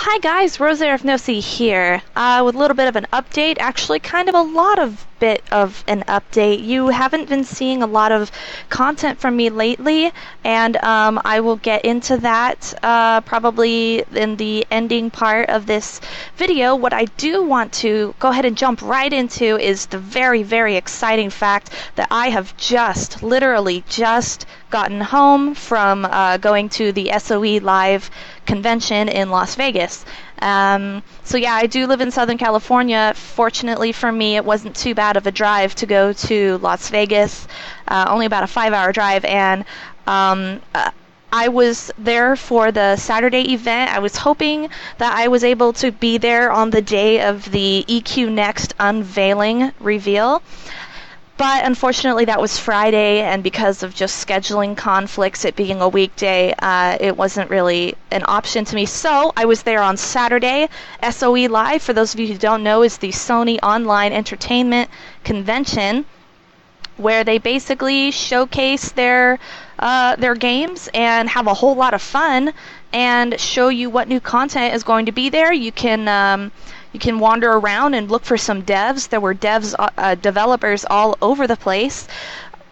Hi guys, RoseErifnosi here, with a little bit of an update, actually kind of a lot of bit of an update. You haven't been seeing a lot of content from me lately, and I will get into that probably in the ending part of this video. What I do want to go ahead and jump right into is the very, very exciting fact that I have literally just gotten home from going to the SOE live convention in Las Vegas. So yeah, I do live in Southern California. Fortunately for me, it wasn't too bad of a drive to go to Las Vegas, only about a 5-hour drive, and I was there for the Saturday event. I was hoping that I was able to be there on the day of the EQ Next unveiling reveal. But unfortunately, that was Friday, and because of just scheduling conflicts, it being a weekday, it wasn't really an option to me. So I was there on Saturday. SOE Live, for those of you who don't know, is the Sony Online Entertainment Convention, where they basically showcase their games and have a whole lot of fun and show you what new content is going to be there. You can wander around and look for some devs. There were developers all over the place,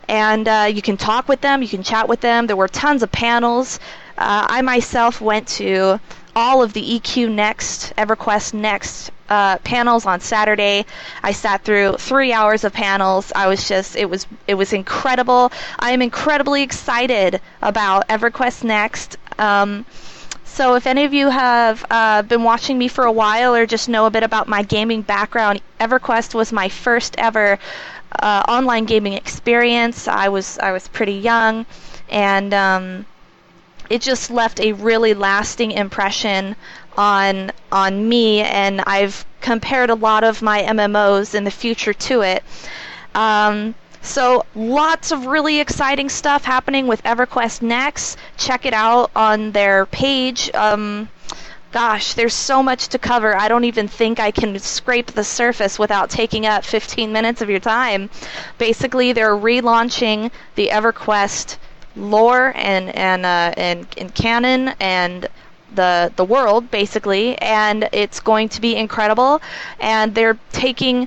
and you can talk with them, you can chat with them. There were tons of panels. I myself went to all of the EQ Next, EverQuest Next panels on Saturday. I sat through 3 hours of panels. It was incredible. I am incredibly excited about EverQuest Next. So if any of you have been watching me for a while or just know a bit about my gaming background, EverQuest was my first ever online gaming experience. I was pretty young, and it just left a really lasting impression on me, and I've compared a lot of my MMOs in the future to it. So lots of really exciting stuff happening with EverQuest Next. Check it out on their page. Gosh, there's so much to cover. I don't even think I can scrape the surface without taking up 15 minutes of your time. Basically, they're relaunching the EverQuest lore and canon and the world, basically, and it's going to be incredible. And they're taking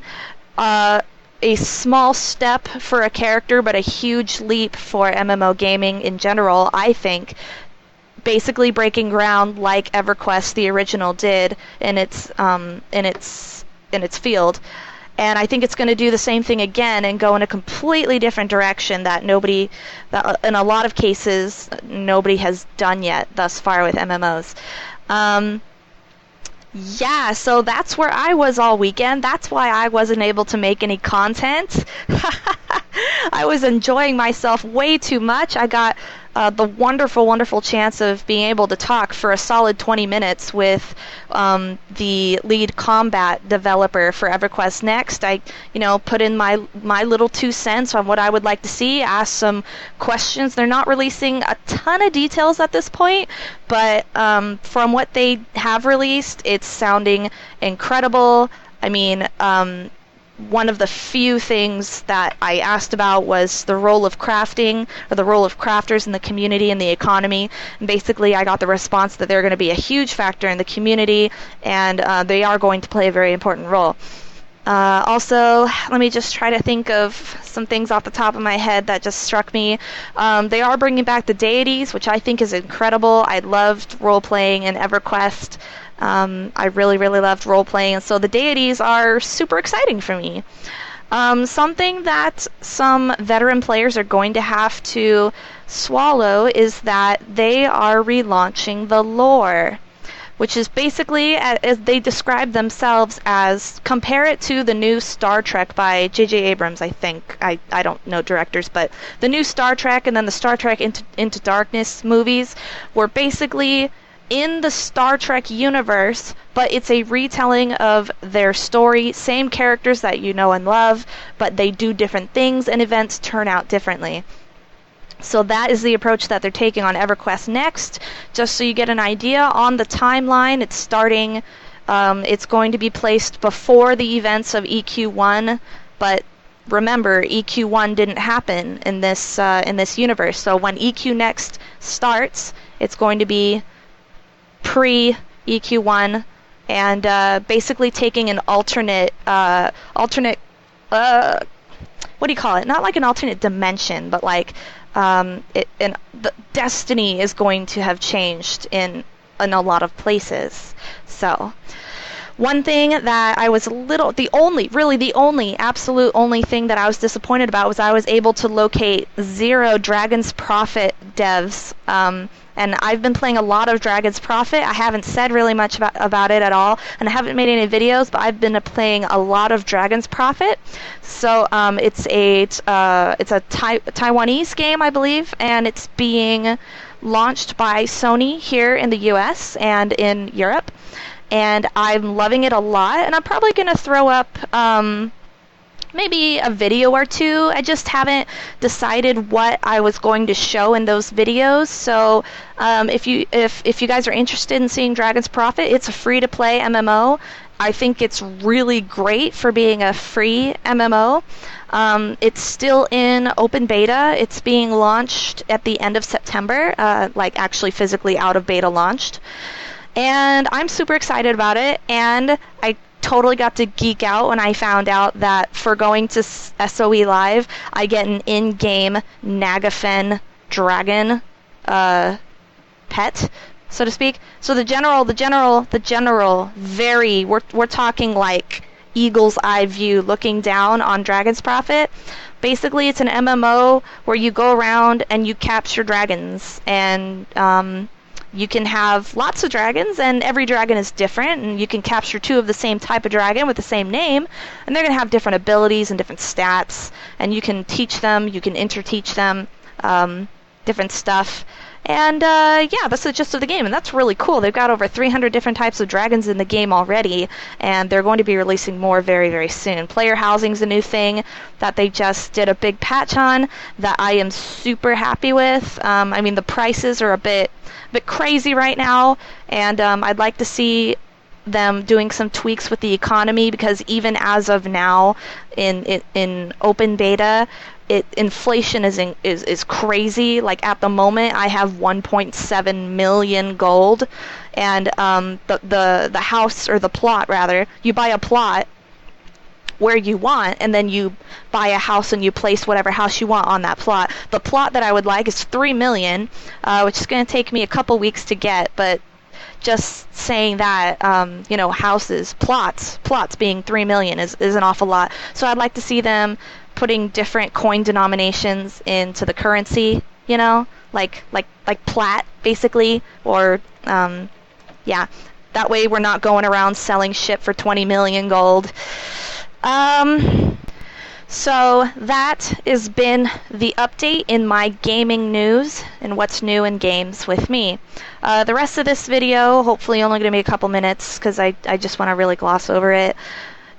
a small step for a character, but a huge leap for MMO gaming in general, I think. Basically breaking ground like EverQuest, the original, did in its field. And I think it's going to do the same thing again and go in a completely different direction that in a lot of cases, nobody has done yet thus far with MMOs. Yeah, so that's where I was all weekend. That's why I wasn't able to make any content. I was enjoying myself way too much. I got the wonderful, wonderful chance of being able to talk for a solid 20 minutes with the lead combat developer for EverQuest Next. I, put in my little 2 cents on what I would like to see, asked some questions. They're not releasing a ton of details at this point, but from what they have released, it's sounding incredible. I mean, one of the few things that I asked about was the role of crafting, or the role of crafters in the community and the economy. And basically, I got the response that they're going to be a huge factor in the community, and they are going to play a very important role. Also, let me just try to think of some things off the top of my head that just struck me. They are bringing back the deities, which I think is incredible. I loved role-playing in EverQuest. I really, really loved role-playing, and so the deities are super exciting for me. Something that some veteran players are going to have to swallow is that they are relaunching the lore, which is basically, as they describe themselves as, compare it to the new Star Trek by J.J. Abrams, I think. I don't know directors, but the new Star Trek and then the Star Trek Into Darkness movies were basically in the Star Trek universe, but it's a retelling of their story, same characters that you know and love, but they do different things and events turn out differently. So that is the approach that they're taking on EverQuest Next. Just so you get an idea on the timeline, it's starting, it's going to be placed before the events of EQ1, but remember, EQ1 didn't happen in this universe. So when EQ Next starts, it's going to be pre EQ1, and basically taking an alternate what do you call it? Not like an alternate dimension, but like the destiny is going to have changed in a lot of places. So one thing that I was the only absolute only thing that I was disappointed about was I was able to locate 0 Dragon's Prophet devs. And I've been playing a lot of Dragon's Prophet. I haven't said really much about it at all, and I haven't made any videos, but I've been playing a lot of Dragon's Prophet. So it's a Taiwanese game, I believe, and it's being launched by Sony here in the US and in Europe. And I'm loving it a lot, and I'm probably going to throw up maybe a video or two. I just haven't decided what I was going to show in those videos. So if you guys are interested in seeing Dragon's Prophet, it's a free-to-play MMO. I think it's really great for being a free MMO. It's still in open beta. It's being launched at the end of September, like actually physically out of beta launched. And I'm super excited about it, and I totally got to geek out when I found out that for going to SOE Live, I get an in-game Nagafen dragon pet, so to speak. So the general, we're talking like eagle's eye view looking down on Dragon's Prophet. Basically, it's an MMO where you go around and you capture dragons, and you can have lots of dragons, and every dragon is different, and you can capture 2 of the same type of dragon with the same name, and they're going to have different abilities and different stats, and you can teach them, you can interteach them different stuff. And yeah, that's the gist of the game, and that's really cool. They've got over 300 different types of dragons in the game already, and they're going to be releasing more very, very soon. Player housing's a new thing that they just did a big patch on that I am super happy with. I mean, the prices are a bit crazy right now, and I'd like to see them doing some tweaks with the economy, because even as of now in open beta, inflation is crazy. Like at the moment I have 1.7 million gold, and the house, or the plot rather, you buy a plot where you want, and then you buy a house and you place whatever house you want on that plot. The plot that I would like is 3 million, which is going to take me a couple weeks to get, but just saying that, houses, plots being 3 million is an awful lot. So I'd like to see them putting different coin denominations into the currency, like plat, basically, or, yeah. That way we're not going around selling shit for 20 million gold. So that has been the update in my gaming news and what's new in games with me. The rest of this video, hopefully only going to be a couple minutes because I just want to really gloss over it,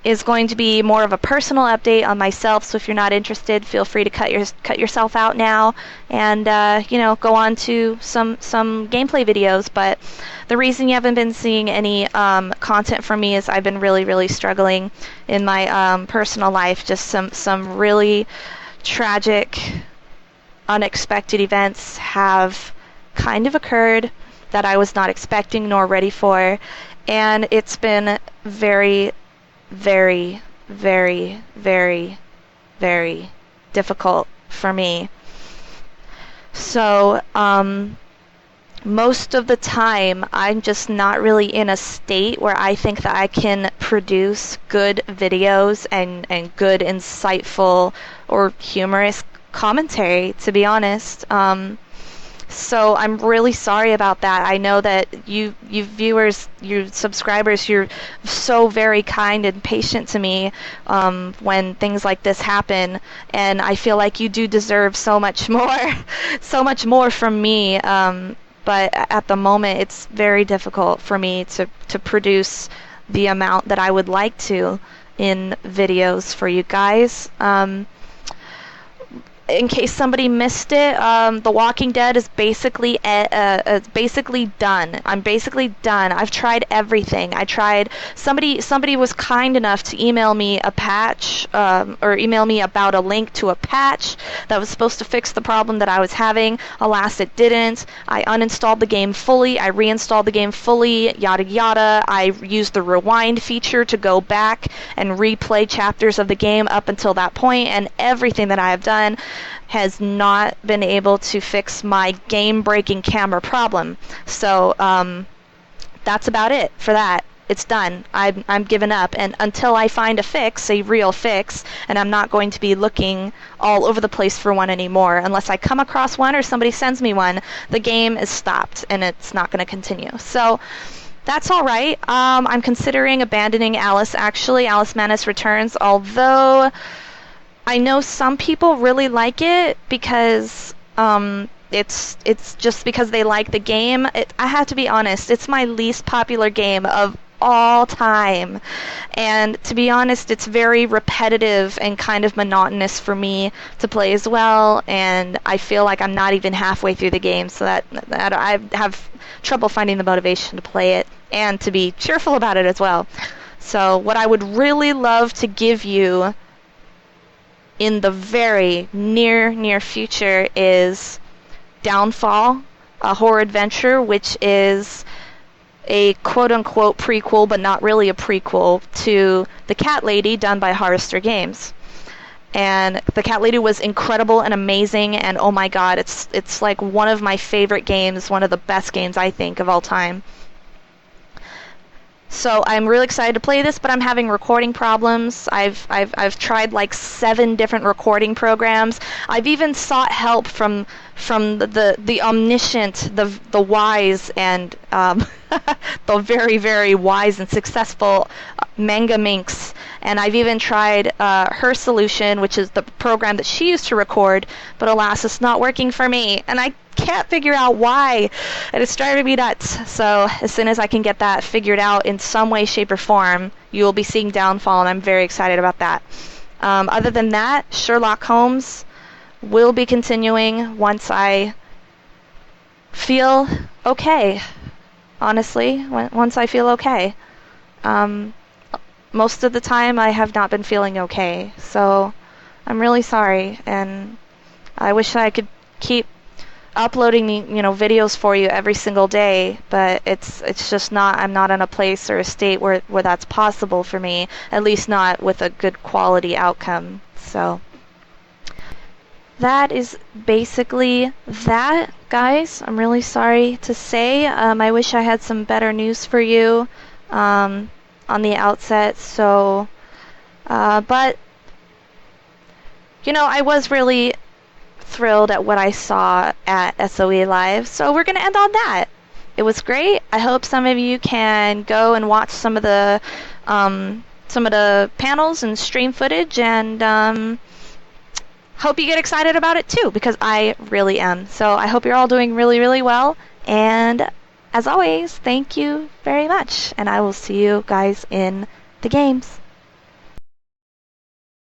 is going to be more of a personal update on myself. So if you're not interested, feel free to cut yourself out now and go on to some gameplay videos. But the reason you haven't been seeing any content from me is I've been really, really struggling in my personal life. Just some really tragic, unexpected events have kind of occurred that I was not expecting nor ready for, and it's been very, very, very, very, very difficult for me. So, most of the time, I'm just not really in a state where I think that I can produce good videos and good, insightful, or humorous commentary, to be honest. So I'm really sorry about that. I know that you viewers, you subscribers, you're so very kind and patient to me when things like this happen, and I feel like you do deserve so much more from me. But at the moment, it's very difficult for me to produce the amount that I would like to in videos for you guys. in case somebody missed it, The Walking Dead is basically done. I'm basically done. I've tried everything. I tried. Somebody was kind enough to email me a patch, or email me about a link to a patch that was supposed to fix the problem that I was having. Alas, it didn't. I uninstalled the game fully. I reinstalled the game fully. Yada yada. I used the rewind feature to go back and replay chapters of the game up until that point, and everything that I have done has not been able to fix my game-breaking camera problem. So that's about it for that. It's done. I'm giving up, and until I find a fix, a real fix, and I'm not going to be looking all over the place for one anymore. Unless I come across one or somebody sends me one, the game is stopped and it's not going to continue. So that's all right. I'm considering abandoning Alice, actually. Alice Madness Returns, although I know some people really like it because it's just because they like the game. I have to be honest, it's my least popular game of all time. And to be honest, it's very repetitive and kind of monotonous for me to play as well, and I feel like I'm not even halfway through the game, so that I have trouble finding the motivation to play it and to be cheerful about it as well. So what I would really love to give you in the very near future is Downfall, a horror adventure, which is a quote-unquote prequel, but not really a prequel, to The Cat Lady, done by Harvester Games. And The Cat Lady was incredible and amazing, and oh my god, it's like one of my favorite games, one of the best games, I think, of all time. So I'm really excited to play this, but I'm having recording problems. I've tried like 7 different recording programs. I've even sought help from the omniscient, the wise, and the very, very wise and successful Manga Minx. And I've even tried her solution, which is the program that she used to record, but alas, it's not working for me. And I can't figure out why, and it's driving me nuts. So as soon as I can get that figured out in some way, shape, or form, you will be seeing Downfall, and I'm very excited about that. Other than that, Sherlock Holmes will be continuing once I feel okay. Honestly, once I feel okay. Most of the time I have not been feeling okay, so I'm really sorry, and I wish I could keep uploading videos for you every single day, but it's just not. I'm not in a place or a state where that's possible for me, at least not with a good quality outcome. So that is basically that, guys. I'm really sorry to say. I wish I had some better news for you on the outset. So but I was really thrilled at what I saw at SOE Live, so we're going to end on that. It was great. I hope some of you can go and watch some of the panels and stream footage, and hope you get excited about it too, because I really am. So I hope you're all doing really, really well, and as always, thank you very much, and I will see you guys in the games.